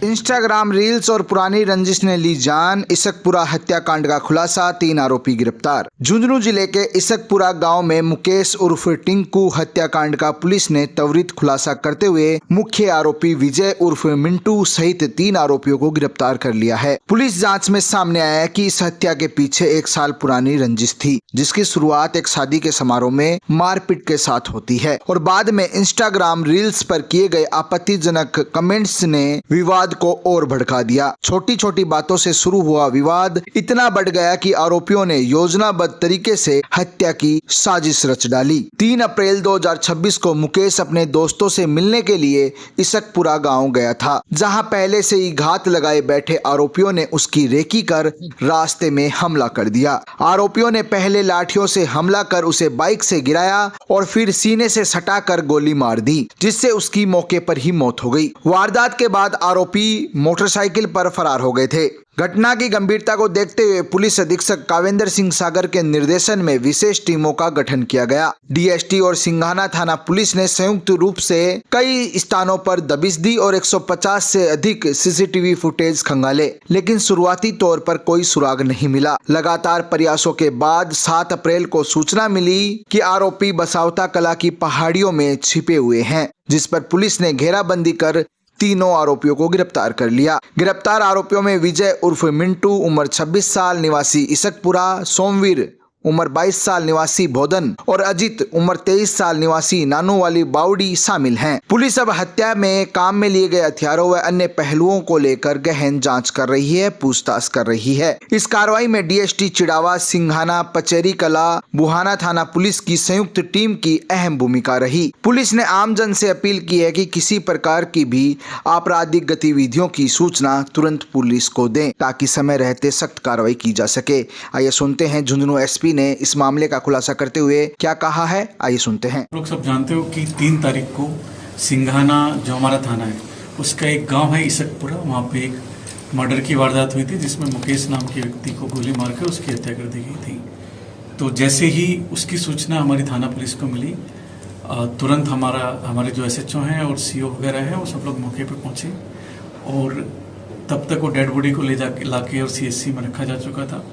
Instagram reels और पुरानी रंजिश ने ली जान, इसकपुरा हत्याकांड का खुलासा, 3 आरोपी गिरफ्तार। झुंझुनू जिले के इसकपुरा गांव में मुकेश उर्फ टिंकू हत्याकांड का पुलिस ने त्वरित खुलासा करते हुए मुख्य आरोपी विजय उर्फ मिंटू सहित 3 आरोपियों को गिरफ्तार कर लिया है। पुलिस जांच में सामने आया है कि इस हत्या के पीछे 1 साल पुरानी रंजिश थी, जिसकी शुरुआत एक शादी के समारोह में मारपीट के साथ होती है और बाद में इंस्टाग्राम रील्स पर किए गए आपत्तिजनक कमेंट्स ने विवाद को और भड़का दिया। छोटी छोटी बातों से शुरू हुआ विवाद इतना बढ़ गया कि आरोपियों ने योजनाबद्ध तरीके से हत्या की साजिश रच डाली। 3 अप्रैल 2026 को मुकेश अपने दोस्तों से मिलने के लिए इसकपुरा गांव गया था, जहां पहले से ही घात लगाए बैठे आरोपियों ने उसकी रेकी कर रास्ते में हमला कर दिया। आरोपियों ने पहले लाठियों से हमला कर उसे बाइक से गिराया और फिर सीने से सटाकर गोली मार दी, जिससे उसकी मौके पर ही मौत हो गई। वारदात के बाद आरोपी मोटरसाइकिल पर फरार हो गए थे। घटना की गंभीरता को देखते हुए पुलिस अधीक्षक कावेंद्र सिंह सागर के निर्देशन में विशेष टीमों का गठन किया गया। डीएसटी और सिंघाना थाना पुलिस ने संयुक्त रूप से कई स्थानों पर दबिश दी और 150 से अधिक सीसीटीवी फुटेज खंगाले, लेकिन शुरुआती तौर पर कोई सुराग नहीं मिला। लगातार प्रयासों के बाद 7 अप्रैल को सूचना मिली कि आरोपी बसावता कला की पहाड़ियों में छिपे हुए हैं, जिस पर पुलिस ने घेराबंदी कर तीनों आरोपियों को गिरफ्तार कर लिया। गिरफ्तार आरोपियों में विजय उर्फ मिंटू उम्र 26 साल निवासी इसकपुरा, सोमवीर उम्र 22 साल निवासी भोदन और अजित उम्र 23 साल निवासी नानू वाली बावड़ी शामिल हैं। पुलिस अब हत्या में काम में लिए गए हथियारों व अन्य पहलुओं को लेकर गहन जांच कर रही है, पूछताछ कर रही है। इस कार्रवाई में डीएसटी चिड़ावा, सिंघाना, पचेरी कला, बुहाना थाना पुलिस की संयुक्त टीम की अहम भूमिका रही। पुलिस ने आमजन से अपील की है कि किसी प्रकार की भी आपराधिक गतिविधियों की सूचना तुरंत पुलिस को दें, ताकि समय रहते सख्त कार्रवाई की जा सके। आइए सुनते हैं झुंझुनू एसपी ने इस मामले का खुलासा करते हुए क्या कहा है, आइए सुनते हैं। लोग सब जानते हो कि 3 तारीख को सिंघाना जो हमारा थाना है उसका एक गांव है इसकपुरा, वहाँ पे एक मर्डर की वारदात हुई थी, जिसमें मुकेश नाम के व्यक्ति को गोली मारकर उसकी हत्या कर दी गई थी। तो जैसे ही उसकी सूचना हमारी थाना पुलिस को मिली, तुरंत हमारे जो एसएचओ हैं और सीओ वगैरह हैं वो सब लोग मौके पर पहुंचे और तब तक वो डेड बॉडी को लाके और सीएससी में रखा जा चुका था।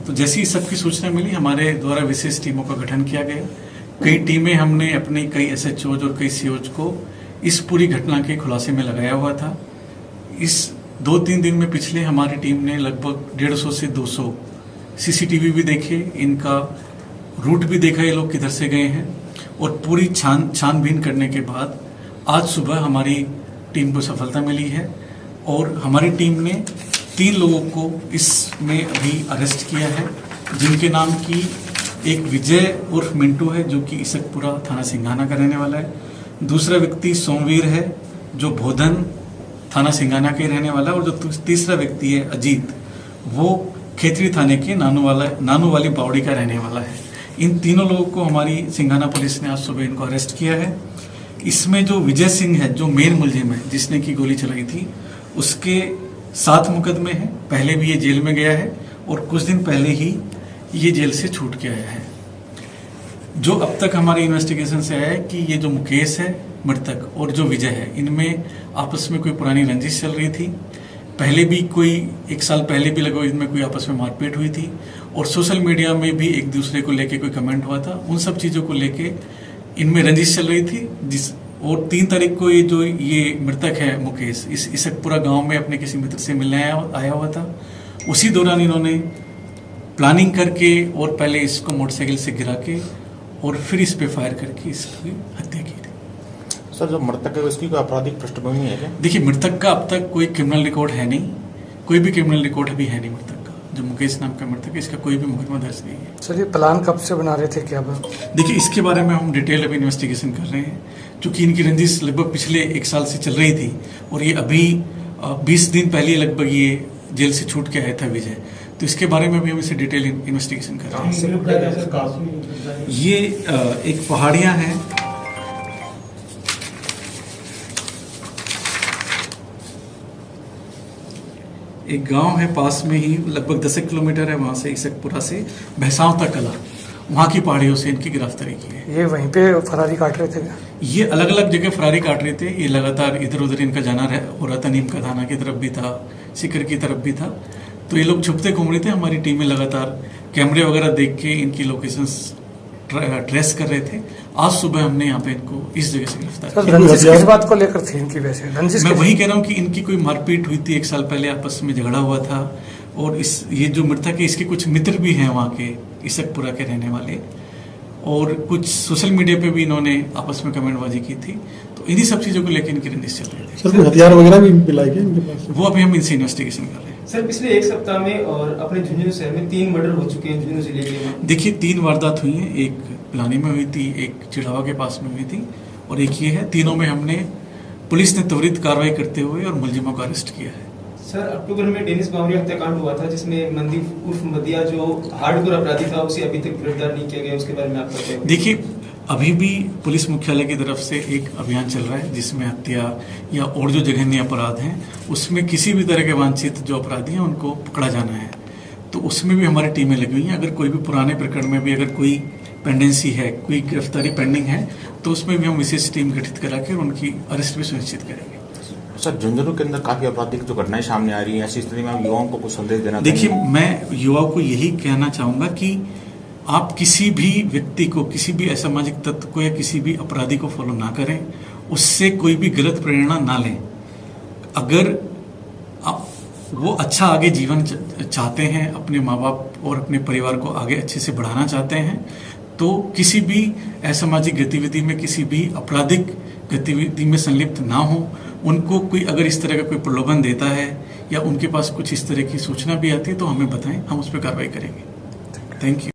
तो जैसे ही सबकी सूचना मिली, हमारे द्वारा विशेष टीमों का गठन किया गया। कई टीमें हमने अपने कई एसएचओज और कई सीओज को इस पूरी घटना के खुलासे में लगाया हुआ था। इस 2-3 दिन में पिछले हमारी टीम ने लगभग 150 से 200 सीसीटीवी भी देखे, इनका रूट भी देखा, ये लोग किधर से गए हैं, और पूरी छानबीन करने के बाद आज सुबह हमारी टीम को सफलता मिली है और हमारी टीम ने 3 लोगों को इसमें अभी अरेस्ट किया है, जिनके नाम की एक विजय उर्फ मिंटू है जो कि इसकपुरा थाना सिंघाना का रहने वाला है, दूसरा व्यक्ति सोमवीर है जो भोदन थाना सिंघाना के रहने वाला है, और जो तीसरा व्यक्ति है अजीत, वो खेतरी थाने के नानू वाली बावड़ी का रहने वाला है। इन तीनों लोगों को हमारी सिंघाना पुलिस ने आज सुबह इनको अरेस्ट किया है। इसमें जो विजय सिंह है जो मेन मुलजिम है जिसने की गोली चलाई थी, उसके 7 मुकदमे हैं, पहले भी ये जेल में गया है और कुछ दिन पहले ही ये जेल से छूट के आया है। जो अब तक हमारी इन्वेस्टिगेशन से आया है कि ये जो मुकेश है मृतक और जो विजय है, इनमें आपस में कोई पुरानी रंजिश चल रही थी। पहले भी कोई 1 साल पहले भी लगभग इनमें कोई आपस में मारपीट हुई थी और सोशल मीडिया में भी एक दूसरे को लेके कोई कमेंट हुआ था। उन सब चीज़ों को लेके इनमें रंजिश चल रही थी। और 3 तारीख को ये मृतक है मुकेश इस इसकपुरा गांव में अपने किसी मित्र से मिलने आया हुआ था। उसी दौरान इन्होंने प्लानिंग करके और पहले इसको मोटरसाइकिल से गिरा के और फिर इस पे फायर करके इसकी हत्या की थी। सर, जो मृतक है उसकी कोई आपराधिक पृष्ठभूमि है क्या? देखिए, मृतक का अब तक कोई क्रिमिनल रिकॉर्ड है नहीं, कोई भी क्रिमिनल रिकॉर्ड अभी है नहीं मृतक का। जो मुकेश नाम का मृतक है, इसका कोई भी मुकदमा दर्ज नहीं है। सर, ये प्लान कब से बना रहे थे क्या? देखिए, इसके बारे में हम डिटेल अभी इन्वेस्टिगेशन कर रहे हैं, क्योंकि इनकी रंजिश लगभग पिछले 1 साल से चल रही थी और ये अभी 20 दिन पहले लगभग ये जेल से छूट के आया था विजय। तो इसके बारे में भी हम इसे डिटेल इन्वेस्टिगेशन कर रहे हैं। ये एक पहाड़ियाँ हैं, एक गांव है पास में ही, लगभग 10 किलोमीटर है वहाँ से, इसकपुरा से भैंसावता कला, वहाँ की पहाड़ियों से इनकी गिरफ्तारी की है। ये वहीं पे फरारी काट रहे थे क्या? ये अलग अलग जगह फरारी काट रहे थे। ये लगातार इधर उधर इनका जाना हो रहा था। नीम का थाना की तरफ भी था, सिकर की तरफ भी था। तो ये लोग छुपते घूम रहे थे। हमारी टीम में लगातार कैमरे वगैरह देख के इनकी लोकेशंस ट्रेस कर रहे थे। आज सुबह हमने यहाँ पे इनको इस जगह से गिरफ्तार सर किया। रंजिश किस बात को लेकर थी इनकी? वैसे रंजिश मैं किस- वही कह रहा हूँ कि इनकी कोई मारपीट हुई थी 1 साल पहले, आपस में झगड़ा हुआ था। और ये जो मृतक है इसके कुछ मित्र भी हैं वहाँ के इसकपुरा के रहने वाले, और कुछ सोशल मीडिया पे भी इन्होंने आपस में कमेंटबाजी की थी। तो इन्हीं सब चीज़ों को लेकर इनकी रंजिश चल रही थी। सर कोई हथियार वगैरह भी मिला है क्या इनके पास? वो अभी हम इनसे इन्वेस्टिगेशन कर रहे हैं। सर पिछले 1 सप्ताह में और अपने झुंझुनू शहर में 3 मर्डर हो चुके हैं झुंझुनू जिले के। देखिए 3 वारदात हुई हैं। एक पिलानी में हुई थी, एक चिड़ावा के पास में हुई थी, और एक ये है। तीनों में हमने पुलिस ने त्वरित कार्रवाई करते हुए और मुलजिमों को अरेस्ट किया है। सर अक्टूबर में डेनिस बावरी हत्याकांड हुआ था जिसमें मनदीप उर्फ मदिया जो हार्डकोर अपराधी था उसे अभी तक गिरफ्तार नहीं किया गया। उसके बारे में आप क्या कहेंगे? देखिए अभी भी पुलिस मुख्यालय की तरफ से एक अभियान चल रहा है जिसमें हत्या या और जो जघन्य अपराध हैं उसमें किसी भी तरह के वांछित जो अपराधी हैं उनको पकड़ा जाना है। तो उसमें भी हमारी टीमें लगी हुई हैं। अगर कोई भी पुराने प्रकरण में भी अगर कोई पेंडेंसी है, कोई गिरफ्तारी पेंडिंग है, तो उसमें भी हम विशेष टीम गठित करा के उनकी अरेस्ट भी सुनिश्चित करेंगे। सर झुंझुनू के अंदर काफी आपराधिक जो घटनाएं सामने आ रही हैं, ऐसी स्थिति में आप युवाओं को कुछ संदेश देना देखिए चाहेंगे? मैं युवाओं को यही कहना चाहूँगा कि आप किसी भी व्यक्ति को, किसी भी असामाजिक तत्व को या किसी भी अपराधी को फॉलो ना करें, उससे कोई भी गलत प्रेरणा ना लें। अगर आप वो अच्छा आगे जीवन चाहते हैं, अपने माँ बाप और अपने परिवार को आगे अच्छे से बढ़ाना चाहते हैं, तो किसी भी असामाजिक गतिविधि में, किसी भी आपराधिक गतिविधि में संलिप्त ना हो। उनको कोई अगर इस तरह का कोई प्रलोभन देता है या उनके पास कुछ इस तरह की सूचना भी आती है तो हमें बताएं, हम उस पर कार्रवाई करेंगे। Thank you.